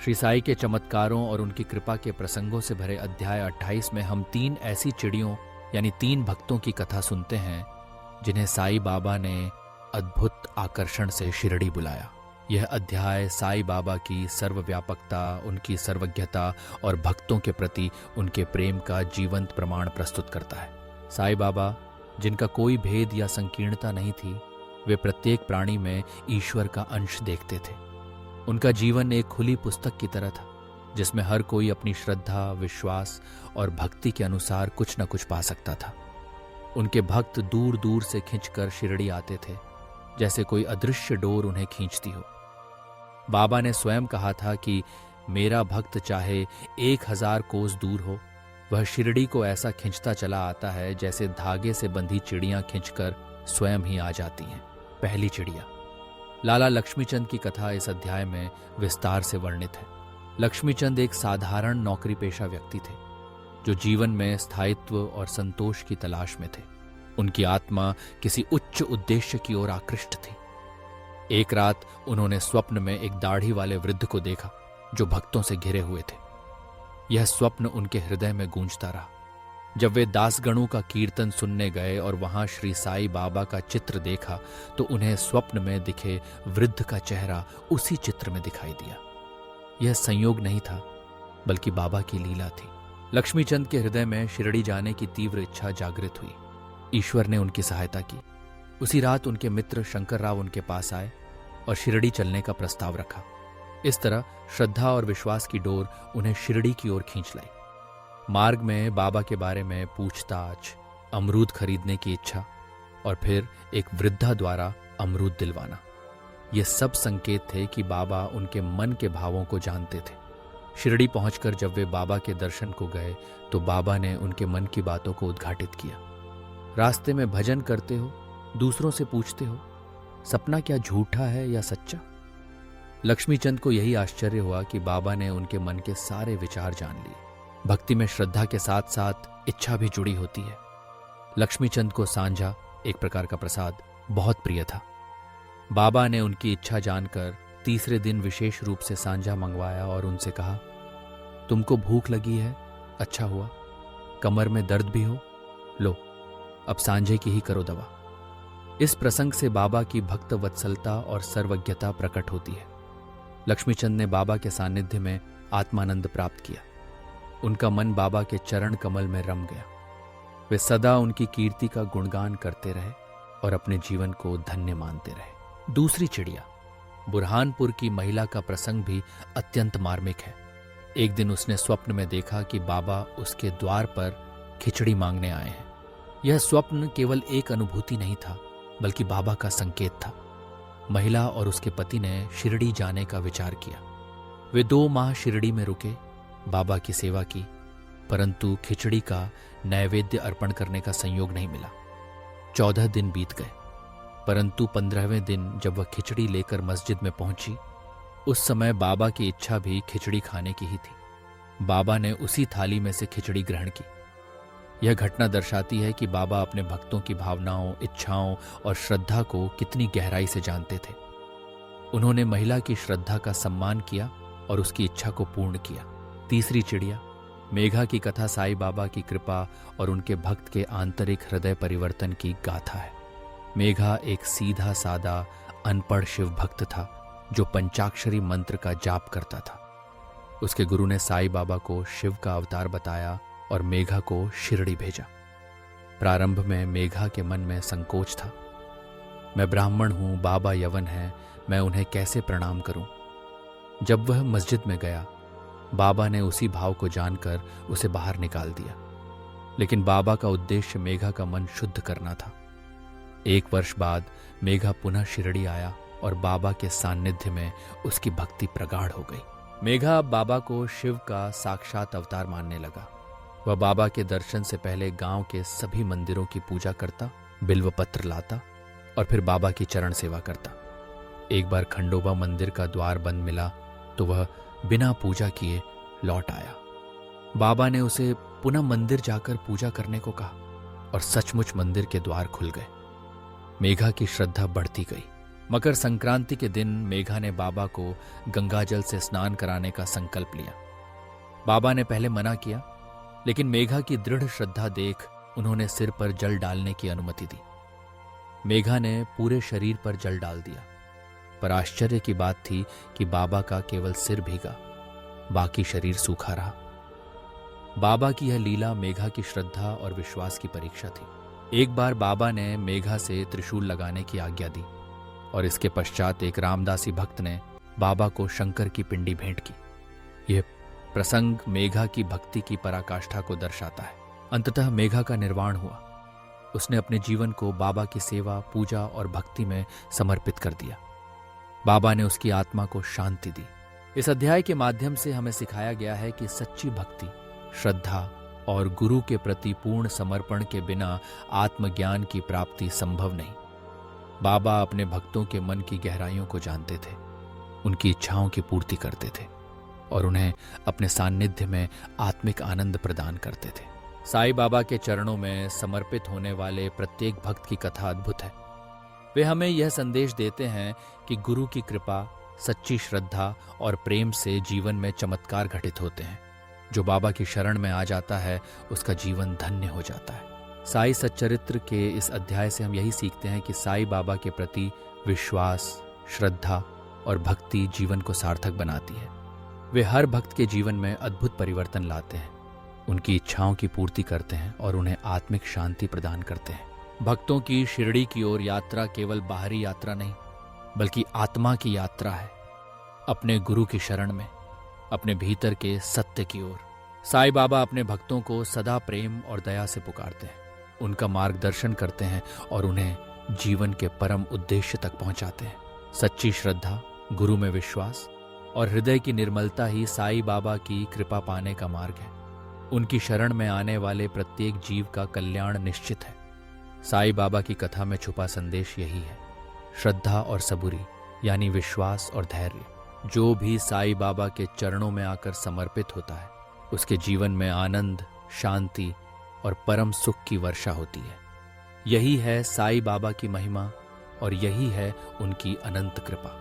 श्री साई के चमत्कारों और उनकी कृपा के प्रसंगों से भरे अध्याय 28 में हम 3 ऐसी चिड़ियों यानी 3 भक्तों की कथा सुनते हैं जिन्हें साई बाबा ने अद्भुत आकर्षण से शिरडी बुलाया। यह अध्याय साई बाबा की सर्वव्यापकता, उनकी सर्वज्ञता और भक्तों के प्रति उनके प्रेम का जीवंत प्रमाण प्रस्तुत करता है। साई बाबा, जिनका कोई भेद या संकीर्णता नहीं थी, वे प्रत्येक प्राणी में ईश्वर का अंश देखते थे। उनका जीवन एक खुली पुस्तक की तरह था जिसमें हर कोई अपनी श्रद्धा, विश्वास और भक्ति के अनुसार कुछ न कुछ पा सकता था। उनके भक्त दूर दूर से खिंचकर शिरडी आते थे, जैसे कोई अदृश्य डोर उन्हें खींचती हो। बाबा ने स्वयं कहा था कि मेरा भक्त चाहे 1000 कोस दूर हो, वह शिरडी को ऐसा खिंचता चला आता है जैसे धागे से बंधी चिड़ियां खिंचकर स्वयं ही आ जाती हैं। पहली चिड़िया। लाला लक्ष्मीचंद की कथा इस अध्याय में विस्तार से वर्णित है। लक्ष्मीचंद एक साधारण नौकरी पेशा व्यक्ति थे जो जीवन में स्थायित्व और संतोष की तलाश में थे। उनकी आत्मा किसी उच्च उद्देश्य की ओर आकृष्ट थी। एक रात उन्होंने स्वप्न में एक दाढ़ी वाले वृद्ध को देखा जो भक्तों से घिरे हुए थे। यह स्वप्न उनके हृदय में गूंजता रहा। जब वे दासगणों का कीर्तन सुनने गए और वहां श्री साई बाबा का चित्र देखा तो उन्हें स्वप्न में दिखे वृद्ध का चेहरा उसी चित्र में दिखाई दिया। यह संयोग नहीं था बल्कि बाबा की लीला थी। लक्ष्मीचंद के हृदय में शिरडी जाने की तीव्र इच्छा जागृत हुई। ईश्वर ने उनकी सहायता की। उसी रात उनके मित्र शंकर राव उनके पास आए और शिरडी चलने का प्रस्ताव रखा। इस तरह श्रद्धा और विश्वास की डोर उन्हें शिरडी की ओर खींच लाई। मार्ग में बाबा के बारे में पूछताछ, अमरूद खरीदने की इच्छा और फिर एक वृद्धा द्वारा अमरूद दिलवाना, ये सब संकेत थे कि बाबा उनके मन के भावों को जानते थे। शिरडी पहुंचकर जब वे बाबा के दर्शन को गए तो बाबा ने उनके मन की बातों को उद्घाटित किया। रास्ते में भजन करते हो, दूसरों से पूछते हो, सपना क्या झूठा है या सच्चा? लक्ष्मीचंद को यही आश्चर्य हुआ कि बाबा ने उनके मन के सारे विचार जान लिए। भक्ति में श्रद्धा के साथ साथ इच्छा भी जुड़ी होती है। लक्ष्मीचंद को सांझा, एक प्रकार का प्रसाद, बहुत प्रिय था। बाबा ने उनकी इच्छा जानकर तीसरे दिन विशेष रूप से सांझा मंगवाया और उनसे कहा, तुमको भूख लगी है? अच्छा हुआ। कमर में दर्द भी हो? लो, अब सांझे की ही करो दवा। इस प्रसंग से बाबा की भक्त वत्सलता और सर्वज्ञता प्रकट होती है। लक्ष्मीचंद ने बाबा के सानिध्य में आत्मानंद प्राप्त किया। उनका मन बाबा के चरण कमल में रम गया। वे सदा उनकी कीर्ति का गुणगान करते रहे और अपने जीवन को धन्य मानते रहे। दूसरी चिड़िया। बुरहानपुर की महिला का प्रसंग भी अत्यंत मार्मिक है। एक दिन उसने स्वप्न में देखा कि बाबा उसके द्वार पर खिचड़ी मांगने आए हैं। यह स्वप्न केवल एक अनुभूति नहीं था बल्कि बाबा का संकेत था। महिला और उसके पति ने शिरडी जाने का विचार किया। वे 2 माह शिरडी में रुके, बाबा की सेवा की, परंतु खिचड़ी का नैवेद्य अर्पण करने का संयोग नहीं मिला। 14 दिन बीत गए, परंतु 15वें दिन जब वह खिचड़ी लेकर मस्जिद में पहुंची, उस समय बाबा की इच्छा भी खिचड़ी खाने की ही थी। बाबा ने उसी थाली में से खिचड़ी ग्रहण की। यह घटना दर्शाती है कि बाबा अपने भक्तों की भावनाओं, इच्छाओं और श्रद्धा को कितनी गहराई से जानते थे। उन्होंने महिला की श्रद्धा का सम्मान किया और उसकी इच्छा को पूर्ण किया। तीसरी चिड़िया। मेघा की कथा साई बाबा की कृपा और उनके भक्त के आंतरिक हृदय परिवर्तन की गाथा है। मेघा एक सीधा सादा अनपढ़ शिव भक्त था जो पंचाक्षरी मंत्र का जाप करता था। उसके गुरु ने साई बाबा को शिव का अवतार बताया और मेघा को शिरडी भेजा। प्रारंभ में मेघा के मन में संकोच था। मैं ब्राह्मण हूं, बाबा यवन हैं, मैं उन्हें कैसे प्रणाम करूं? जब वह मस्जिद में गया, बाबा ने उसी भाव को जानकर उसे बाहर निकाल दिया। लेकिन बाबा का उद्देश्य मेघा का मन शुद्ध करना था। 1 वर्ष बाद मेघा पुनः शिरडी आया और बाबा के सान्निध्य में उसकी भक्ति प्रगाढ़ हो गई। मेघा अब बाबा को शिव का साक्षात अवतार मानने लगा। वह बाबा के दर्शन से पहले गांव के सभी मंदिरों की पूजा करता, बिल्वपत्र लाता और फिर बाबा की चरण सेवा करता। एक बार खंडोबा मंदिर का द्वार बंद मिला तो वह बिना पूजा किए लौट आया। बाबा ने उसे पुनः मंदिर जाकर पूजा करने को कहा और सचमुच मंदिर के द्वार खुल गए। मेघा की श्रद्धा बढ़ती गई। मकर संक्रांति के दिन मेघा ने बाबा को गंगाजल से स्नान कराने का संकल्प लिया। बाबा ने पहले मना किया, लेकिन मेघा की दृढ़ श्रद्धा देख उन्होंने सिर पर जल डालने की अनुमति दी। मेघा ने पूरे शरीर पर जल डाल दिया, पर आश्चर्य की बात थी कि बाबा का केवल सिर भीगा, बाकी शरीर सूखा रहा। बाबा की यह लीला मेघा की श्रद्धा और विश्वास की परीक्षा थी। एक बार बाबा ने मेघा से त्रिशूल लगाने की आज्ञा दी और इसके पश्चात एक रामदासी भक्त ने बाबा को शंकर की पिंडी भेंट की। यह प्रसंग मेघा की भक्ति की पराकाष्ठा को दर्शाता है। अंततः मेघा का निर्वाण हुआ। उसने अपने जीवन को बाबा की सेवा, पूजा और भक्ति में समर्पित कर दिया। बाबा ने उसकी आत्मा को शांति दी। इस अध्याय के माध्यम से हमें सिखाया गया है कि सच्ची भक्ति, श्रद्धा और गुरु के प्रति पूर्ण समर्पण के बिना आत्मज्ञान की प्राप्ति संभव नहीं। बाबा अपने भक्तों के मन की गहराइयों को जानते थे, उनकी इच्छाओं की पूर्ति करते थे और उन्हें अपने सान्निध्य में आत्मिक आनंद प्रदान करते थे। साईं बाबा के चरणों में समर्पित होने वाले प्रत्येक भक्त की कथा अद्भुत है। वे हमें यह संदेश देते हैं कि गुरु की कृपा, सच्ची श्रद्धा और प्रेम से जीवन में चमत्कार घटित होते हैं। जो बाबा की शरण में आ जाता है, उसका जीवन धन्य हो जाता है। साईं सच्चरित्र के इस अध्याय से हम यही सीखते हैं कि साईं बाबा के प्रति विश्वास, श्रद्धा और भक्ति जीवन को सार्थक बनाती है। वे हर भक्त के जीवन में अद्भुत परिवर्तन लाते हैं, उनकी इच्छाओं की पूर्ति करते हैं और उन्हें आत्मिक शांति प्रदान करते हैं। भक्तों की शिरडी की ओर यात्रा केवल बाहरी यात्रा नहीं, बल्कि आत्मा की यात्रा है, अपने गुरु की शरण में, अपने भीतर के सत्य की ओर। साईं बाबा अपने भक्तों को सदा प्रेम और दया से पुकारते हैं, उनका मार्गदर्शन करते हैं और उन्हें जीवन के परम उद्देश्य तक पहुंचाते हैं। सच्ची श्रद्धा, गुरु में विश्वास और हृदय की निर्मलता ही साईं बाबा की कृपा पाने का मार्ग है। उनकी शरण में आने वाले प्रत्येक जीव का कल्याण निश्चित है। साईं बाबा की कथा में छुपा संदेश यही है, श्रद्धा और सबूरी यानी विश्वास और धैर्य। जो भी साईं बाबा के चरणों में आकर समर्पित होता है, उसके जीवन में आनंद, शांति और परम सुख की वर्षा होती है। यही है साईं बाबा की महिमा और यही है उनकी अनंत कृपा।